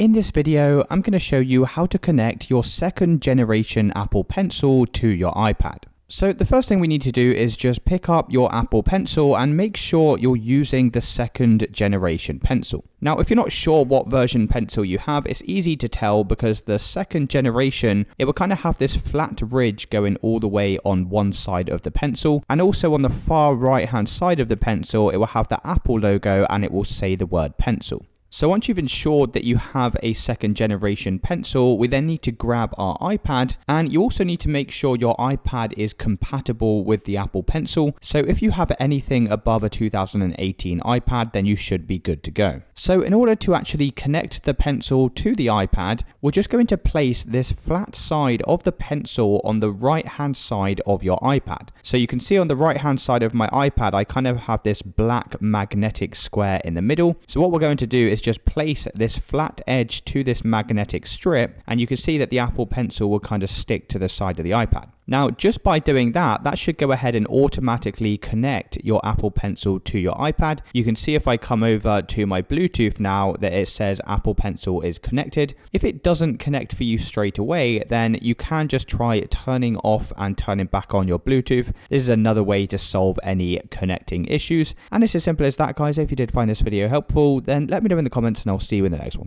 In this video, I'm going to show you how to connect your second generation Apple Pencil to your iPad. So the first thing we need to do is just pick up your Apple Pencil and make sure you're using the second generation pencil. Now, if you're not sure what version pencil you have, it's easy to tell because the second generation, it will kind of have this flat ridge going all the way on one side of the pencil. And also on the far right hand side of the pencil, it will have the Apple logo and it will say the word pencil. So once you've ensured that you have a second generation pencil, we then need to grab our iPad, and you also need to make sure your iPad is compatible with the Apple Pencil. So if you have anything above a 2018 iPad, then you should be good to go. So in order to actually connect the pencil to the iPad, we're just going to place this flat side of the pencil on the right hand side of your iPad. So you can see on the right hand side of my iPad, I kind of have this black magnetic square in the middle. So what we're going to do is just place this flat edge to this magnetic strip, and you can see that the Apple Pencil will kind of stick to the side of the iPad. Now, just by doing that, that should go ahead and automatically connect your Apple Pencil to your iPad. You can see if I come over to my Bluetooth now that it says Apple Pencil is connected. If it doesn't connect for you straight away, then you can just try turning off and turning back on your Bluetooth. This is another way to solve any connecting issues. And it's as simple as that, guys. If you did find this video helpful, then let me know in the comments and I'll see you in the next one.